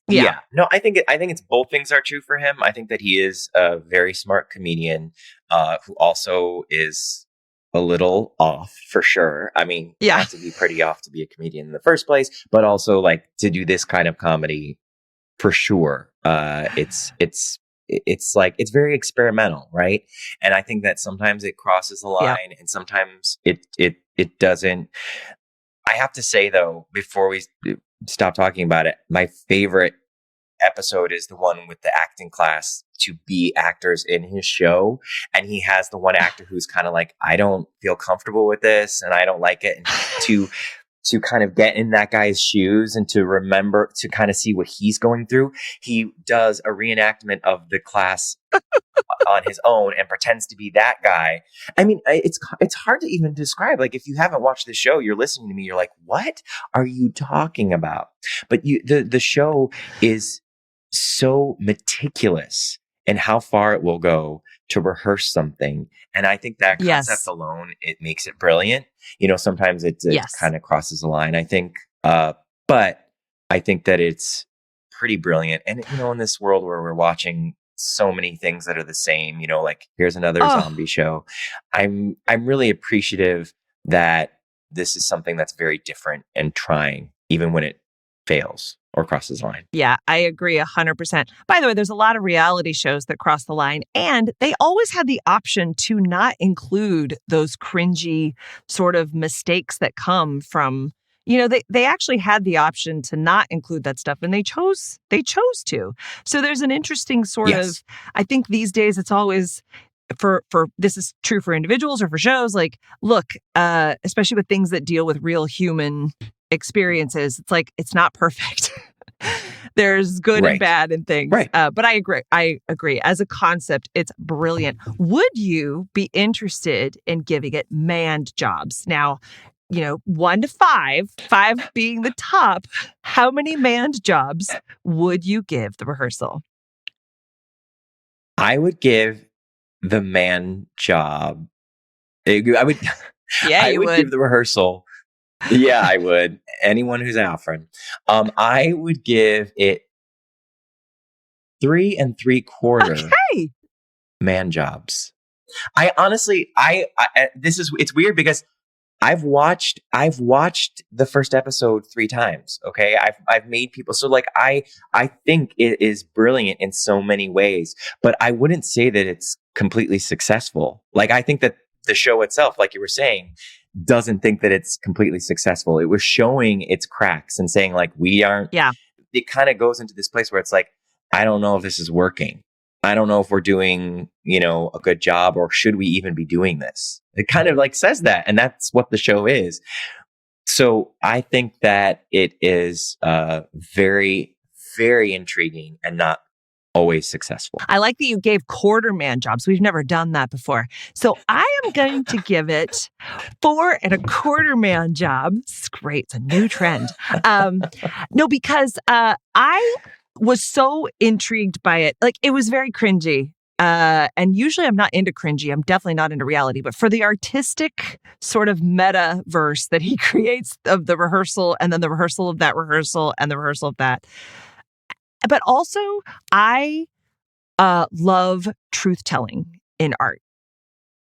Yeah. No, I think it's both things are true for him. I think that he is a very smart comedian who also is a little off for sure. I mean, you have to be pretty off to be a comedian in the first place, but also like to do this kind of comedy for sure. It's like, it's very experimental, right? And I think that sometimes it crosses the line and sometimes it doesn't. I have to say though, before we stop talking about it, my favorite episode is the one with the acting class to be actors in his show. And he has the one actor who's kind of like, I don't feel comfortable with this and I don't like it. And to kind of get in that guy's shoes and to remember, to kind of see what he's going through. He does a reenactment of the class on his own and pretends to be that guy. I mean, it's hard to even describe. Like, if you haven't watched the show, you're listening to me, you're like, what are you talking about? But the show is so meticulous in how far it will go to rehearse something. And I think that concept alone, it makes it brilliant. You know, sometimes it kind of crosses the line, I think. But I think that it's pretty brilliant. And, you know, in this world where we're watching so many things that are the same, you know, like here's another zombie show. I'm really appreciative that this is something that's very different and trying, even when it fails or crosses the line. Yeah, I agree 100%. By the way, there's a lot of reality shows that cross the line, and they always had the option to not include those cringy sort of mistakes that come from, you know, they actually had the option to not include that stuff, and they chose to. So there's an interesting sort of, I think these days it's always for this is true for individuals or for shows, like, look, especially with things that deal with real human experiences, it's like, it's not perfect. There's good and bad in things. Right. But I agree. As a concept, it's brilliant. Would you be interested in giving it manned jobs? Now, you know, 1 to 5, 5 being the top, how many manned jobs would you give the rehearsal? I would give the man job. I would give the rehearsal. Yeah, I would. Anyone who's Alfred. I would give it 3 3/4 man jobs. I honestly, it's weird because I've watched the first episode 3 times. Okay. I've made people, so like, I think it is brilliant in so many ways, but I wouldn't say that it's completely successful. Like, I think that the show itself, like you were saying, doesn't think that it's completely successful. It was showing its cracks and saying, like, we aren't. Yeah. It kind of goes into this place where it's like, I don't know if this is working. I don't know if we're doing, you know, a good job, or should we even be doing this? It kind of like says that, and that's what the show is. So I think that it is very, very intriguing and not always successful. I like that you gave quarter man jobs. We've never done that before. So I am going to give it 4 1/4 man job. It's great. It's a new trend. No, because I was so intrigued by it. Like, it was very cringy. And usually I'm not into cringy. I'm definitely not into reality. But for the artistic sort of metaverse that he creates of the rehearsal, and then the rehearsal of that rehearsal, and the rehearsal of that. But also, I love truth-telling in art.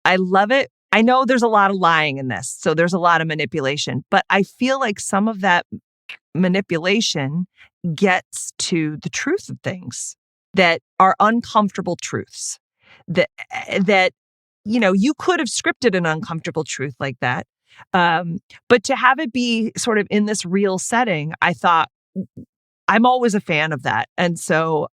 I love it. I know there's a lot of lying in this, so there's a lot of manipulation. But I feel like some of that manipulation gets to the truth of things that are uncomfortable truths. That you know, you could have scripted an uncomfortable truth like that. But to have it be sort of in this real setting, I thought, I'm always a fan of that. And so,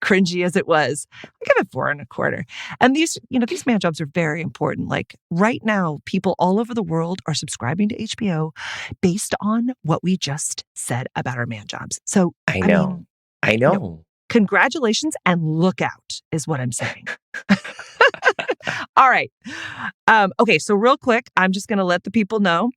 cringy as it was, I give it 4 1/4. And these man jobs are very important. Like, right now, people all over the world are subscribing to HBO based on what we just said about our man jobs. So I know. You know, congratulations and look out is what I'm saying. All right. Okay, so real quick, I'm just going to let the people know.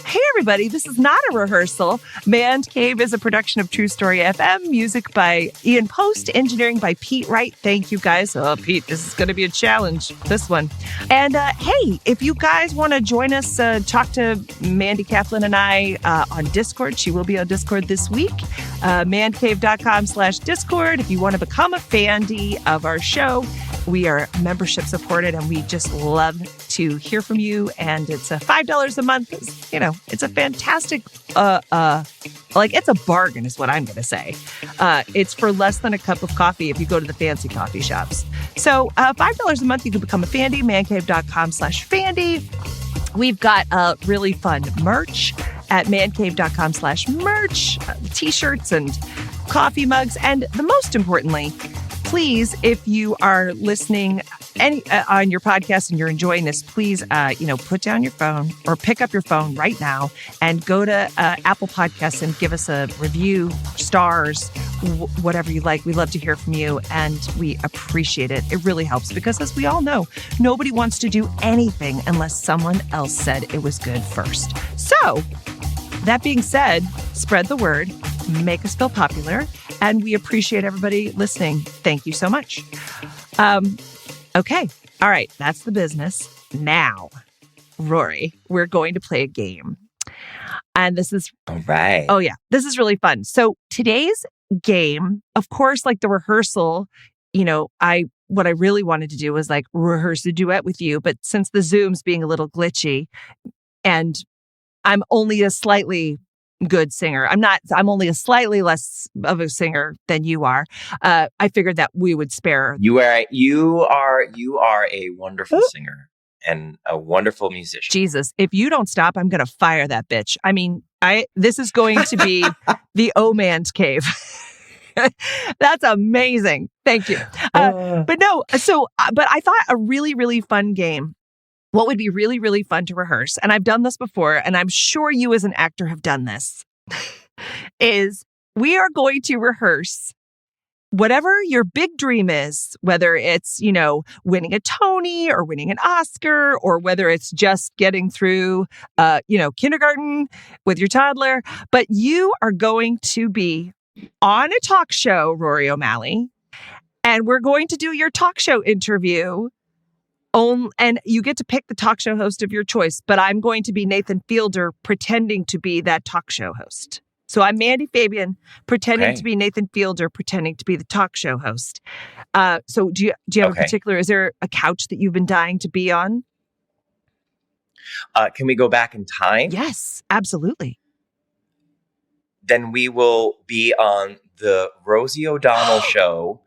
Hey, everybody, this is not a rehearsal. Mandcave is a production of True Story FM, music by Ian Post, engineering by Pete Wright. Thank you, guys. Oh, Pete, this is going to be a challenge, this one. And hey, if you guys want to join us, talk to Mandy Kaplan and I on Discord. She will be on Discord this week. Mandcave.com/Discord. If you want to become a Fandy of our show, we are membership supported, and we just love to hear from you. And it's $5 a month. You know, it's a fantastic, like, it's a bargain is what I'm going to say. It's for less than a cup of coffee if you go to the fancy coffee shops. So $5 a month, you can become a Fandy, mancave.com/Fandy. We've got really fun merch at mancave.com/merch, t-shirts and coffee mugs. And the most importantly, please, if you are listening on your podcast and you're enjoying this, please, put down your phone or pick up your phone right now and go to Apple Podcasts and give us a review, stars, whatever you like. We love to hear from you and we appreciate it. It really helps because, as we all know, nobody wants to do anything unless someone else said it was good first. So, that being said, spread the word, make us feel popular, and we appreciate everybody listening. Thank you so much. Okay. All right. That's the business. Now, Rory, we're going to play a game. And this is... All right. Oh, yeah. This is really fun. So today's game, of course, like the rehearsal, what I really wanted to do was like rehearse a duet with you. But since the Zoom's being a little glitchy and I'm only a slightly good singer. I'm only a slightly less of a singer than you are. I figured that we would spare. You are a wonderful singer and a wonderful musician. Jesus, if you don't stop, I'm going to fire that bitch. I mean, this is going to be the Mandcave. That's amazing. Thank you. But I thought a really, really fun game. What would be really, really fun to rehearse, and I've done this before, and I'm sure you as an actor have done this, is we are going to rehearse whatever your big dream is, whether it's, winning a Tony or winning an Oscar, or whether it's just getting through, kindergarten with your toddler. But you are going to be on a talk show, Rory O'Malley, and we're going to do your talk show interview. And you get to pick the talk show host of your choice, but I'm going to be Nathan Fielder pretending to be that talk show host. So I'm Mandy Fabian pretending to be Nathan Fielder pretending to be the talk show host. So do you have a particular, is there a couch that you've been dying to be on? Can we go back in time? Yes, absolutely. Then we will be on the Rosie O'Donnell show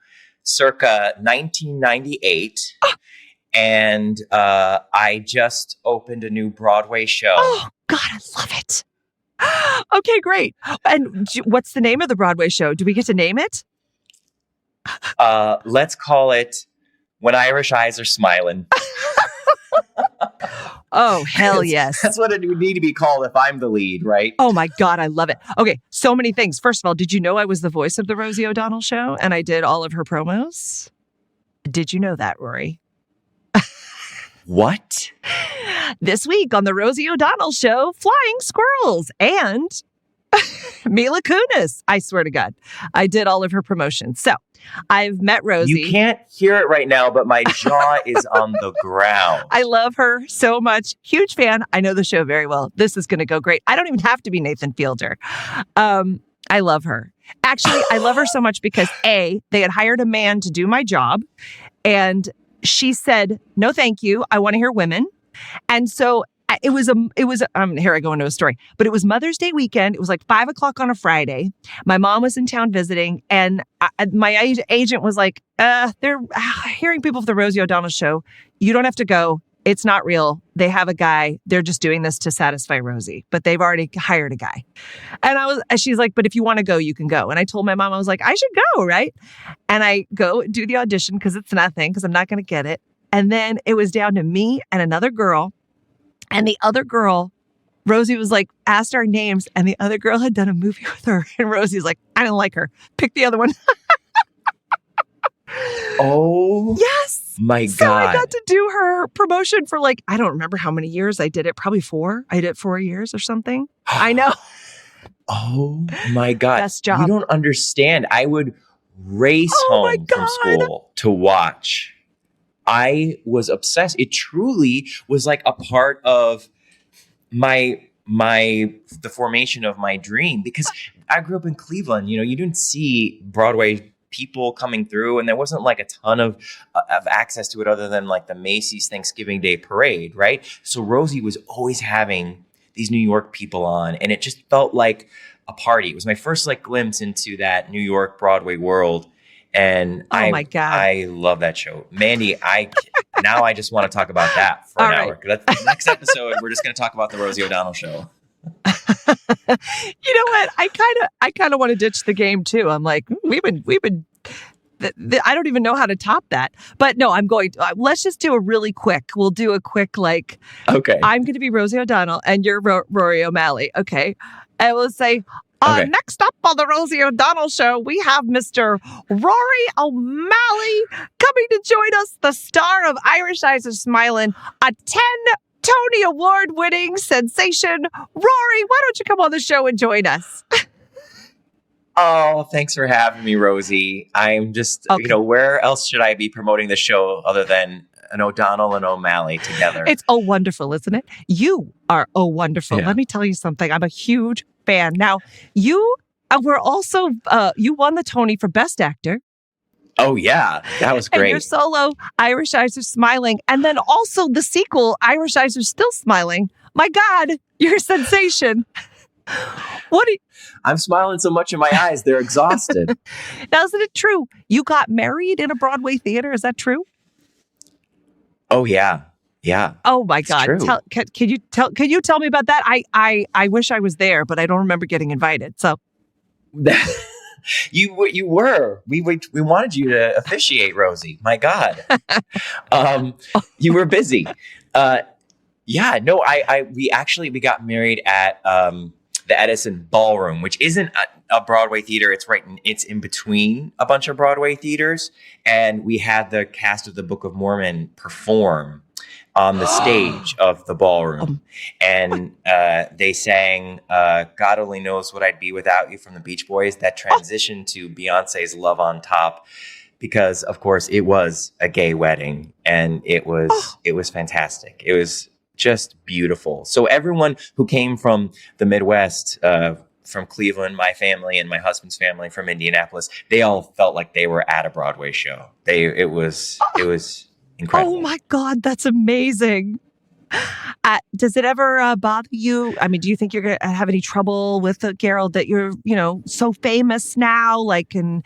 circa 1998. And I just opened a new Broadway show. Oh, God, I love it. Okay, great. And what's the name of the Broadway show? Do we get to name it? Let's call it When Irish Eyes Are Smiling. Oh, hell yes. That's what it would need to be called if I'm the lead, right? Oh, my God, I love it. Okay, so many things. First of all, did you know I was the voice of the Rosie O'Donnell show and I did all of her promos? Did you know that, Rory? What? This week on the Rosie O'Donnell show, flying squirrels and Mila Kunis. I swear to God, I did all of her promotions. So I've met Rosie. You can't hear it right now, but my jaw is on the ground. I love her so much. Huge fan. I know the show very well. This is going to go great. I don't even have to be Nathan Fielder. I love her. Actually, I love her so much because they had hired a man to do my job, and she said, no, thank you. I want to hear women. And so it was here I go into a story, but it was Mother's Day weekend. It was like 5:00 on a Friday. My mom was in town visiting and my agent was like, they're hearing people for the Rosie O'Donnell show. You don't have to go. It's not real. They have a guy. They're just doing this to satisfy Rosie, but they've already hired a guy. And she's like, but if you want to go, you can go. And I told my mom, I was like, I should go, right? And I go do the audition because it's nothing, because I'm not going to get it. And then it was down to me and another girl. And the other girl, Rosie was like, asked our names, and the other girl had done a movie with her. And Rosie's like, I didn't like her. Pick the other one. Oh, yes. My God. So I got to do her promotion for like, I don't remember how many years I did it. Probably 4. I did it 4 years or something. I know. Oh my God. Best job. You don't understand. I would race home from school to watch. I was obsessed. It truly was like a part of the formation of my dream, because I grew up in Cleveland. You didn't see Broadway people coming through, and there wasn't like a ton of access to it other than like the Macy's Thanksgiving Day parade, right? So Rosie was always having these New York people on, and it just felt like a party. It was my first like glimpse into that New York Broadway world. And my God, I love that show. Mandy, now I just want to talk about that for an hour. Next episode, we're just going to talk about the Rosie O'Donnell show. You know what? I kind of want to ditch the game too. I'm like, we've been I don't even know how to top that. But no, I'm going to. Let's just do a really quick. We'll do a quick, like, Okay. I'm going to be Rosie O'Donnell and you're Rory O'Malley. Okay. And we'll say, Okay. next up on the Rosie O'Donnell show, we have Mr. Rory O'Malley coming to join us, the star of Irish Eyes Are Smiling, a 10 Tony Award-winning sensation. Rory, why don't you come on the show and join us? Oh, thanks for having me, Rosie. I'm just, where else should I be promoting the show other than an O'Donnell and O'Malley together? It's oh wonderful, isn't it? You are oh wonderful. Yeah. Let me tell you something. I'm a huge fan. Now, you were also, you won the Tony for Best Actor. Oh, yeah. That was And great. your solo, Irish Eyes Are Smiling. And then also the sequel, Irish Eyes Are Still Smiling. My God, you're a sensation. I'm smiling so much in my eyes, they're exhausted. Now, isn't it true? You got married in a Broadway theater. Is that true? Oh, yeah. Yeah. Oh, my It's God. true. Can you tell me about that? I wish I was there, but I don't remember getting invited. So You were. We wanted you to officiate, Rosie. My God. You were busy. Yeah, no, we got married at the Edison Ballroom, which isn't a Broadway theater. It's in between a bunch of Broadway theaters. And we had the cast of the Book of Mormon perform on the stage of the ballroom. And they sang God Only Knows What I'd Be Without You from the Beach Boys, that transitioned to Beyonce's Love on Top, because of course it was a gay wedding and it was fantastic. It was just beautiful. So everyone who came from the Midwest, from Cleveland, my family and my husband's family from Indianapolis, they all felt like they were at a Broadway show. It was incredible. oh my God, that's amazing. Does it ever bother you? I mean, do you think you're going to have any trouble with Gerald that you're, so famous now? Like, and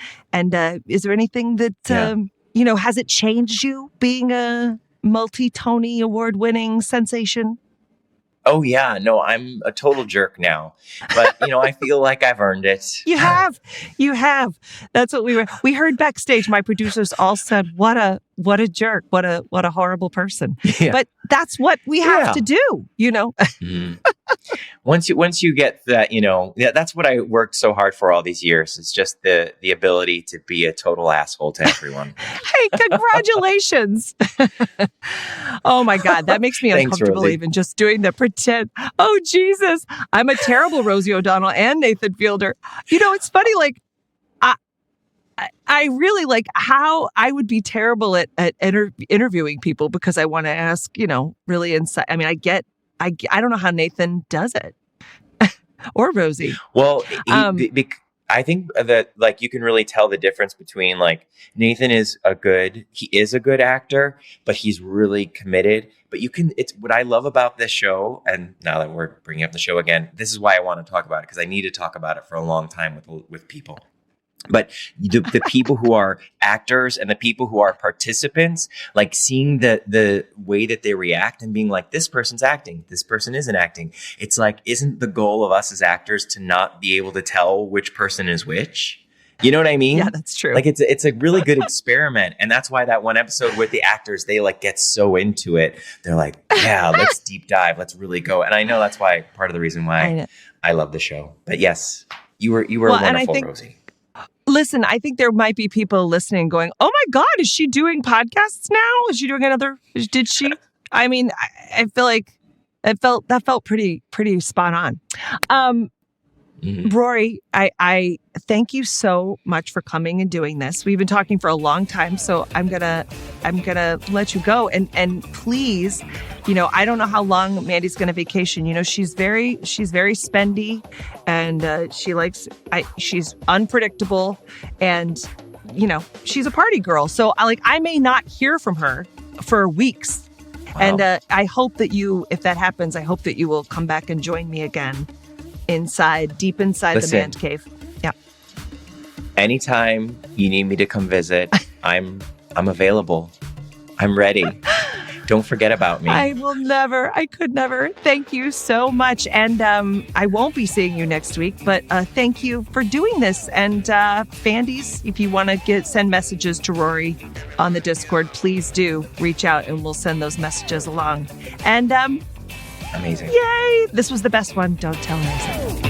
is there anything that, has it changed you being a multi-Tony award-winning sensation? Oh, yeah. No, I'm a total jerk now. But, I feel like I've earned it. You have. That's what we heard backstage. My producers all said, what a jerk. What a horrible person. Yeah. But that's what we have to do, Mm. Once you get that, that's what I worked so hard for all these years. It's just the ability to be a total asshole to everyone. Hey, congratulations. Oh my God. That makes me Thanks, uncomfortable Rosie. even just doing the pretend. Oh, Jesus. I'm a terrible Rosie O'Donnell and Nathan Fielder. It's funny, like, I really like how I would be terrible at interviewing people because I want to ask, really inside. I mean, I don't know how Nathan does it or Rosie. Well, I think that like you can really tell the difference between like Nathan is a good actor, but he's really committed. But it's what I love about this show. And now that we're bringing up the show again, this is why I want to talk about it, because I need to talk about it for a long time with people. But the people who are actors and the people who are participants, like seeing the way that they react and being like, this person's acting, this person isn't acting. It's like, isn't the goal of us as actors to not be able to tell which person is which? You know what I mean? Yeah, that's true. Like it's a really good experiment. And that's why that one episode with the actors, they like get so into it. They're like, yeah, let's deep dive. Let's really go. And I know that's why part of the reason why I love the show. But yes, you were wonderful, Rosie. Listen, I think there might be people listening going, oh my God, is she doing podcasts now? Is she doing did she? I mean, I feel like that felt pretty spot on. Rory, I thank you so much for coming and doing this. We've been talking for a long time, so I'm gonna let you go. And please, I don't know how long Mandy's gonna vacation. She's very spendy, and she's unpredictable, and she's a party girl. So I may not hear from her for weeks. Wow. And I hope that if that happens, I hope that you will come back and join me again. Deep inside the Mandcave. Yeah. Anytime you need me to come visit, I'm available. I'm ready. Don't forget about me. I could never. Thank you so much. And I won't be seeing you next week, but thank you for doing this. And Fandies, if you want to send messages to Rory on the Discord, please do reach out and we'll send those messages along. And amazing. Yay! This was the best one. Don't tell her I said it.